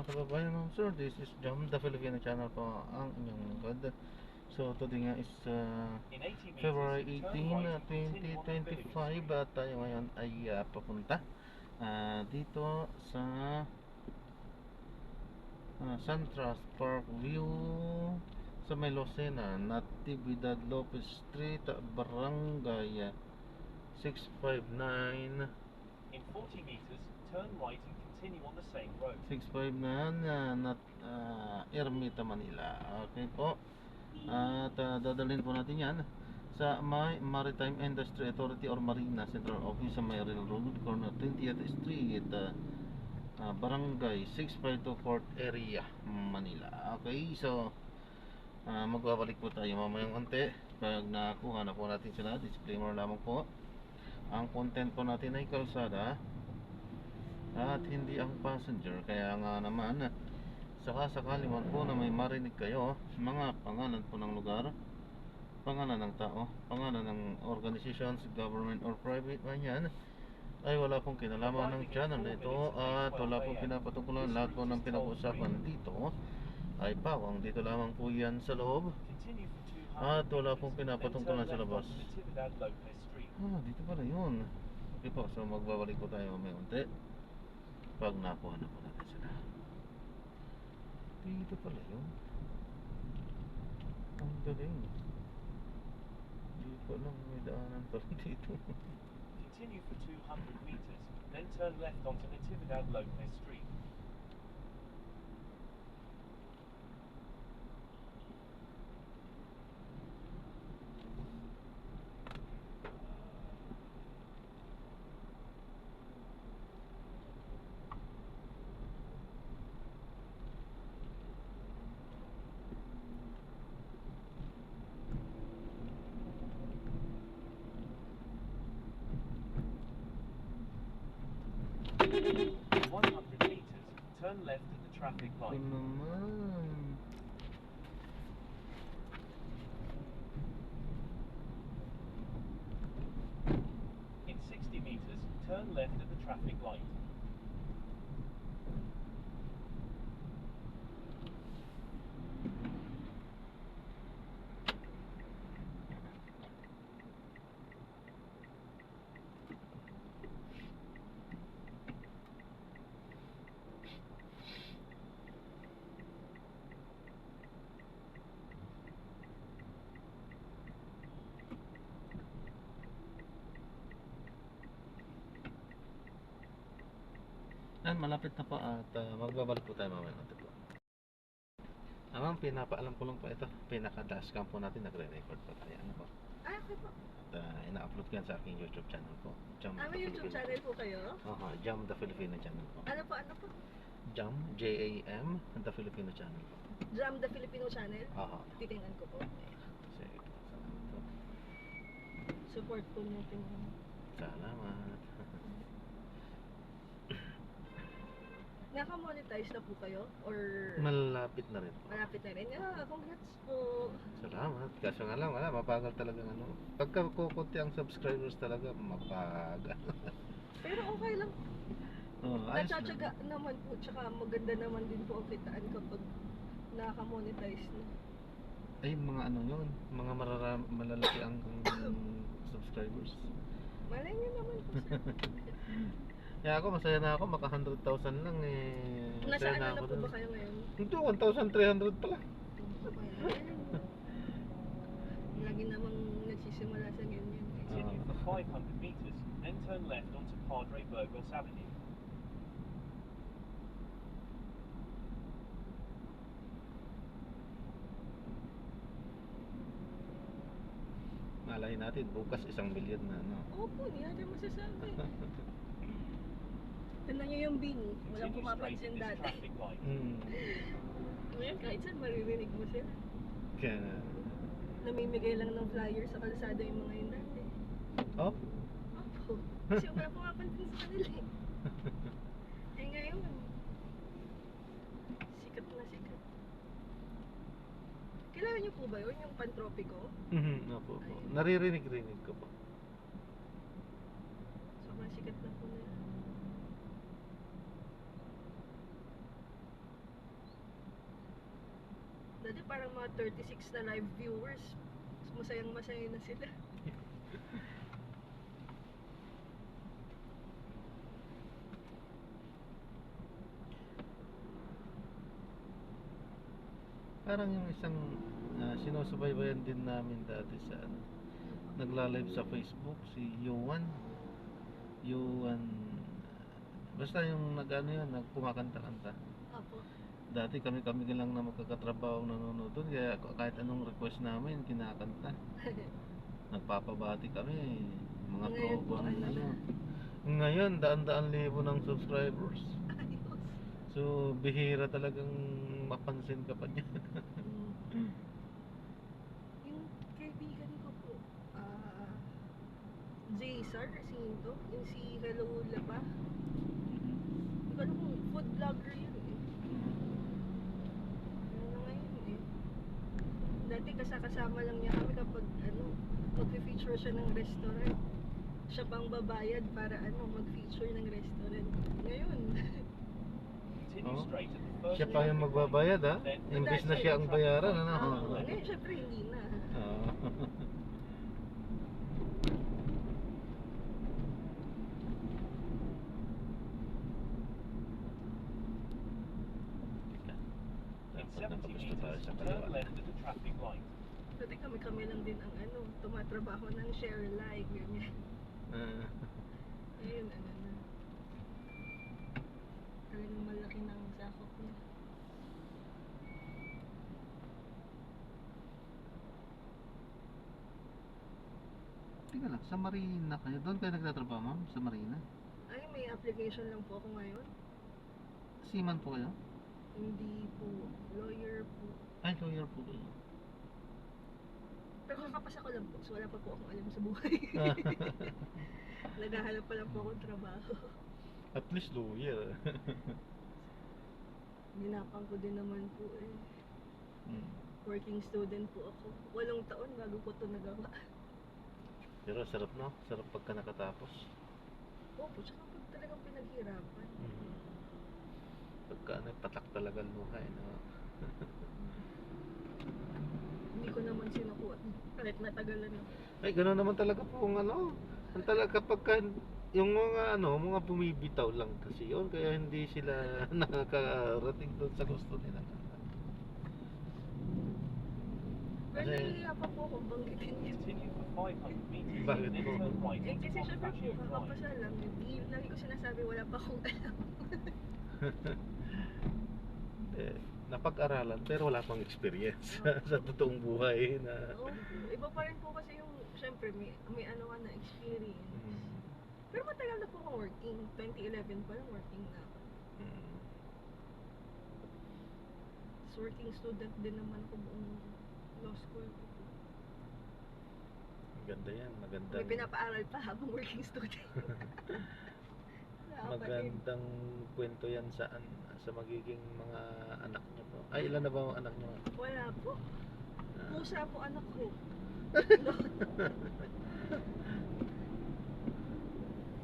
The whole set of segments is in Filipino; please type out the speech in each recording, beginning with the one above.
mga kababayan, ma'am sir, this is Jam, the Filipino channel po ang inyong lingkod. So today nga is February 18, 2025 at tayo ngayon ay papunta dito sa Santras Park View sa may Lucena, Natividad Lopez Street, Barangay 659. In 40 meters, turn right and continue on the same road. 659 Ermita, Manila. Okay po. At dadalhin po natin yan sa may Maritime Industry Authority or Marina Central Office sa may Railroad Corner 20th Street, Barangay 652 Fort Area, Manila. Okay, so magbabalik po tayo mamayang konti pag nakuha na po natin sila. Disclaimer lamang po, ang content po natin ay kalsada at hindi ang passenger. Kaya nga naman, sakasakali man po na may marinig kayo mga pangalan po ng lugar, pangalan ng tao, pangalan ng organizations, government or private man yan, ay wala pong kinalaman ng channel na ito at wala pong pinapatukulan. Lahat po ng pinag-usapan dito ay pawang dito lamang po yan sa loob at wala pong pinapatukulan sa labas. Dito pala yun. Okay po, so magbabalik po tayo may unti pag nakuha na po natin sila. Dito pala yun. Ang galing. Dito pa lang may daanan pala dito. Continue for 200 meters, then turn left onto Natividad Lopez Street. In 100 meters, turn left at the traffic light. Ito naman. In 60 meters, turn left at the traffic light. Malapit na po at magbabalik po tayo mamaya natin po. Pinapaalam ko lang po ito, pinaka-dashcam po natin, nagre-record po tayo. Ano po? Okay po. At ina-upload ko yan sa aking YouTube channel po. Jam May YouTube channel po kayo? Jam the Filipino channel po. Ano po? Jam, J-A-M, the Filipino channel po. Jam the Filipino channel? Titingnan ko po. Sige po, salamat po. Support po natin. Salamat. Naka-monetize na po kayo? Or Malapit na rin po. malapit na rin? Congrats po. Salamat. Kaso nga lang, wala, mapagal talaga ano. Pagka kukunti ang subscribers talaga, mapagal. Pero okay lang. Ayos Natsatsaga naman po. Tsaka maganda naman din po ang kitaan kapag naka-monetize na. Ay, mga ano yun, mga malalaki ang subscribers. Malay nyo naman po sir. Kaya ako, masaya na ako, maka 100,000 lang eh. Nasa Masaya ano na po dun. ba kayo ngayon? Ito, 1,300 pala. Lagi namang nagsisimula sa ganyan. Continue for 500 meters, then turn left onto Padre Burgos Avenue. Malahin natin, bukas 1 million na, no? Opo, hindi natin masasabi. Tignan nyo yung Bing. Walang Continue straight pumapansin at this dati. traffic light. Ngayon, kahit saan maririnig mo sila. Kaya, Namimigay lang ng flyer sa kalsada yung mga yun dati. oh? Opo. Kasi wala pumapansin sa kanila eh. Eh ngayon, sikat na sikat. Kailangan nyo po ba yun? Yung Pantropiko? Opo, po. Naririnig-rinig ko po. Sobrang sikat na po na. Dati parang mga 36 na live viewers. Masayang masaya na sila. Parang yung isang sinusubaybayan din namin dati sa ano, nagla-live sa Facebook si Yuan. Basta yung nag-ano yan, nagkumakanta-kanta. Apo. Dati kami lang na magkakatrabaho nanonood doon, kaya kahit anong request namin, kinakanta. Nagpapabati kami, mga Ngayon po, tropa, ano na? Ngayon, daan-daan libo ng subscribers. Ayos. So, bihira talagang mapansin ka pa niya. Yung kaibigan ko po, Jaysar, sino to? Yung si Hello Laba. Hindi ko alam kung food vlogger yun eh. Ano na ngayon eh. Dati kasama lang niya kami kapag mag-feature siya ng restaurant. Siya pang babayad para mag-feature ng restaurant. Ngayon, Continue Oh. straight at the first Siya pa yung magbabayad, ha? Imbis na siya ang bayaran, ano? ngayon syempre hindi na. Oo. In Dapat 70 napagusto tayo meters, sa turn kaliwa. left at the traffic light. Dati kami lang din ang tumatrabaho ng share like, ganyan. Ah, Ngayon, na. Talagang malaki ng sakop niya. Tingnan lang, sa Marina kayo. Doon kayo nagtatrabaho, ma'am? Sa Marina? Ay, may application lang po ako ngayon. Seaman po kayo? Hindi po. Lawyer po. Ay, lawyer po kayo. Pero kakapasa ko lang po. So wala pa po akong alam sa buhay. Naghahanap pa lang po akong trabaho. At least lawyer. Ginapang ko din naman po eh. Hmm. Working student po ako. 8 taon bago ko ito nagawa. Pero sarap, no? Sarap pagka nakatapos. Opo, tsaka pag talagang pinaghirapan. Pagka patak talaga luhay, no? Hindi ko naman sinukuha. Kahit natagalan ako. Ay, gano'n naman talaga po ang ano. Ang talaga pagka yung mga bumibitaw lang kasi yun, kaya hindi sila nakakarating doon sa gusto nila. Pero Kasi- nahihiya pa po akong banggitin yun. Continue for 500 meters, Bakit then po? turn right Eh into kasi syempre po, Bonifacio Drive. kakapasa lang. Hindi, lagi ko sinasabi wala pa akong alam. Napag-aralan pero wala pang experience sa totoong buhay na Oo, iba pa rin po kasi yung, syempre may ano ka na experience. Pero matagal na po akong working. 2011 pa lang working na ako. So, working student din naman ako buong law school ko po. Maganda yan, maganda. May pinapaaral pa habang working student. Magandang kwento yan sa magiging mga anak niyo po. Ay, ilan na ba ang anak niyo? Wala po. Pusa po anak ko.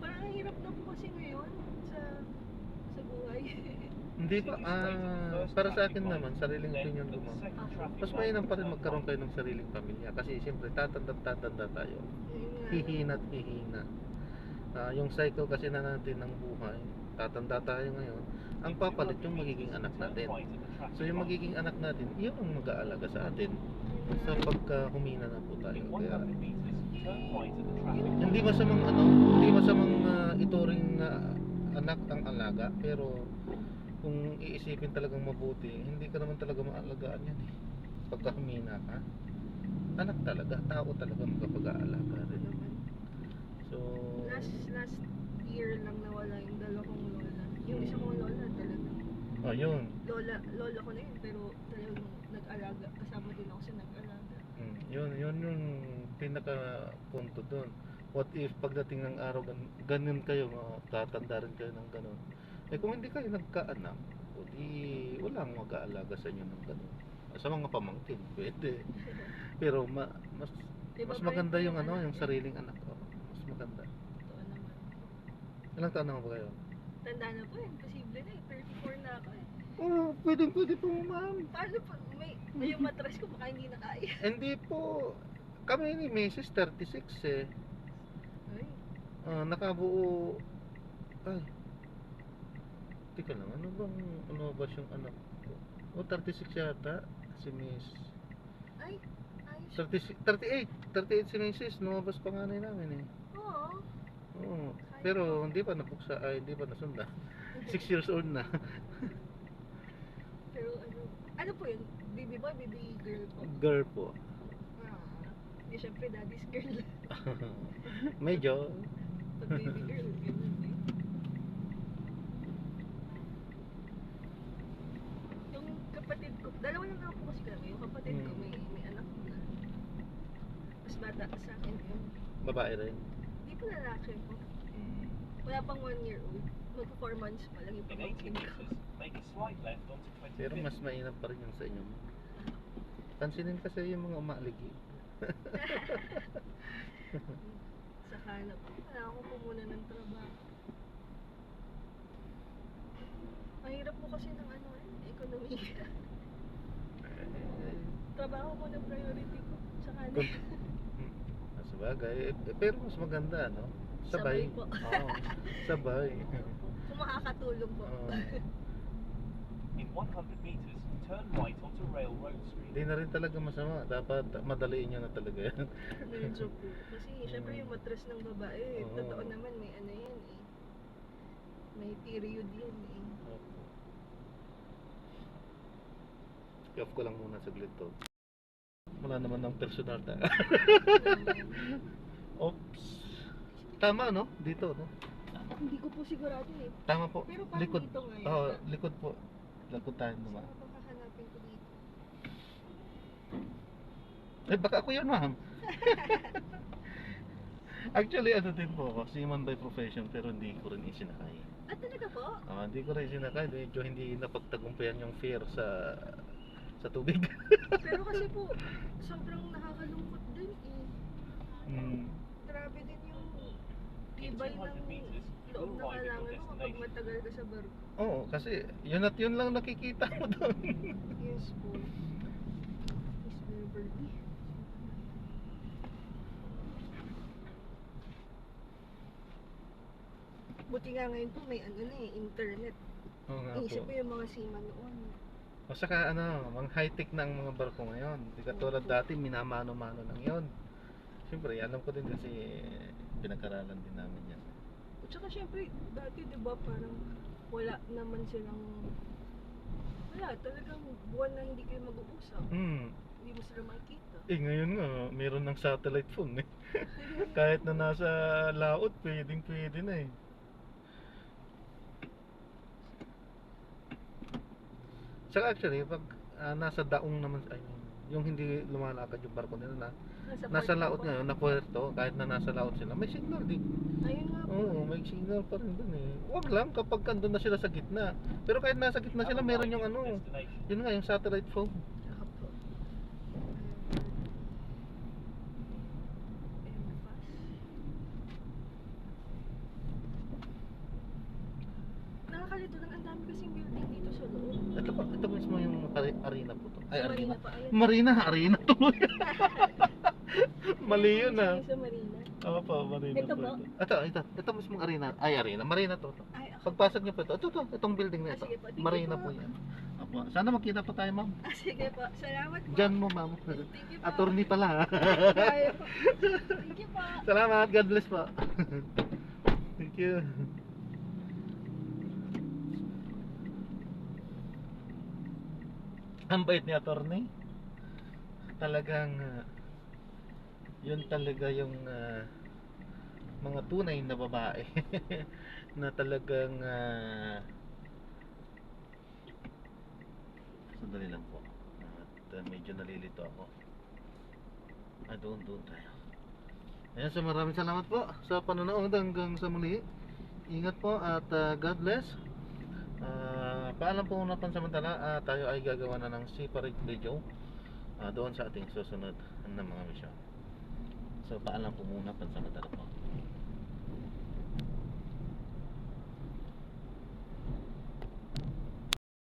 Parang ang hirap na po kasi ngayon sa buhay. Hindi pa, para sa akin naman, sariling opinion ko mo. Mas mainam pa rin magkaroon kayo ng sariling pamilya kasi siyempre tatanda tayo. Hihina at hihina. Yung cycle kasi na natin ng buhay, tatanda tayo ngayon, ang papalit yung magiging anak natin. So yung magiging anak natin, yun ang mag-aalaga sa atin sa pagka humina na po tayo. Kaya hindi masamang ituring na anak ang alaga, pero kung iisipin talagang mabuti, hindi ka naman talaga maalagaan yan eh. Pagka humina ka, anak talaga, tao talaga magkapag-aalaga rin. So, Last year lang nawala yung dalawa kong lola. Yung isa kong lola talaga. yun. Lola ko na yun, pero talagang nag-alaga. Kasama din ako sa nag-alaga. Yun yung pinaka punto doon. What if pagdating ng araw ganun kayo, tatanda rin kayo ng ganun. Eh kung hindi kayo nagkaanak, o di walang mag-aalaga sa inyo ng ganun. Sa mga pamangkin, pwede. Pero mas Iba pa rin maganda po yung anak yung eh. sariling anak ko. Mas maganda. Totoo naman. Ilang taon na ba kayo? Tanda na po eh. Posible na eh. 34 na ako eh. Oh, pwede po ma'am. Paano po? Yung matras ko baka hindi na kaya. Hindi po. Kami ni Mrs. 36 eh. Ay, Nakabuo. Ay. Teka lang, ano ba yung anak ko? 36 yata. Si Miss. ay, ayos. 38 si Mrs. Lumabas panganay namin eh. Oo. Oo. Pero hindi pa nabuksa, ay hindi pa nasunda. 6 years old na. Pero ano po yun? Baby boy, baby girl po? Girl po. Siyempre daddy's girl. Medyo. Pag baby girl, ganun eh. Yung kapatid ko, dalawa lang ako kasi kami. Yung kapatid ko may anak na. Mas bata sa akin yun. Babae rin. Hindi po lalaki po. Wala pang 1 year old. Mag 4 months pa lang yung In 80 pamangkin ko. meters, make a slight left onto 20. Pero mas mainam pa rin yung sa inyo. Pansinin kasi yung mga umaaligi. Saka na po. Kailangan ko po muna ng trabaho. Mahirap po kasi ng ekonomiya. Trabaho muna priority ko. Saka na. Sabagay. Pero mas maganda, no? Sabay. Sabay po. Oo. Sabay. Kung makakatulong po. Oo. In 100 meters, turn right onto Railroad Street. Hindi na rin talaga masama. Dapat madaliin nyo na talaga yan. Medyo po. Kasi syempre yung matras ng babae, Oo. totoo naman may ano yan eh. May period yan eh. I-off ko lang muna saglit to. Wala naman ng personal ta. Oops. Tama, no? Dito, no? Hindi ko po sigurado eh. Tama po. Pero parang Likod. dito nga Oo, yata. likod po. Likod tayo naman. Saan ba hahanapin ko dito? Eh, baka ako yan, ma'am. Actually, ano din po ako, seaman by profession, pero hindi ko rin isinakay. Ah, talaga po? Hindi ko rin isinakay, medyo hindi napagtagumpayan yung fear sa tubig. Pero kasi po, sobrang nakakalungkot din eh. Grabe din yung tibay ng loob ng alangan mo kapag matagal ka sa barko. Oo, kasi yun at yun lang nakikita mo doon. Yes po. Miss Beverly. Buti nga ngayon po may internet. Oo nga Isip po. ko yung mga seaman noon. O saka mga high-tech na ang mga barko ngayon. Hindi katulad dati, minamano-mano lang yun. Siyempre, alam ko din kasi pinag-aralan din namin yan. At saka syempre, dati diba parang wala naman silang, wala, talagang buwan na hindi kayo mag-uusap. Hindi mo sila makikita. Ngayon nga, meron ng satellite phone eh. Kahit na nasa laot, pwede na eh. Saka actually, pag nasa daong naman, yung hindi lumalakad yung barko nila nasa port laot po. ngayon, na puerto, kahit na nasa laot sila, may signal din. Ayun nga po. Oo, may signal pa rin dun eh. Huwag lang kapag andun na sila sa gitna. Pero kahit nasa gitna sila, meron yung yun nga, yung satellite phone. Saka po. Nakakalito lang, ang dami kasing building dito sa loob. Ito mismo yung arena po to. Ay, Sa arena. Marina pa, ayan. Arena tuloy. Mali yun ah. Sa Marina. Opo, Marina Ito po po? ito. Ito mismong arena. Ay, arena. Marina to. Ay, ako. Pagpasok niyo po ito. Itong building na ito. Sige po, thank you Marina po. po yan. Opo. Sana makita po tayo, ma'am. Sige po, salamat po. Diyan mo, ma'am. Thank you po. Attorney pala. Bye. Thank you po. Salamat. God bless po. Thank you. Ang bait ni attorney. Talagang yun talaga yung mga tunay na babae na talagang sandali lang po at medyo nalilito ako. Doon tayo. Ayan, so maraming salamat po sa panonood hanggang sa muli. Ingat po at God bless. Paalam po muna pansamantala, tayo ay gagawa na ng separate video doon sa ating susunod na mga mission. So paalam po muna pansamantala po.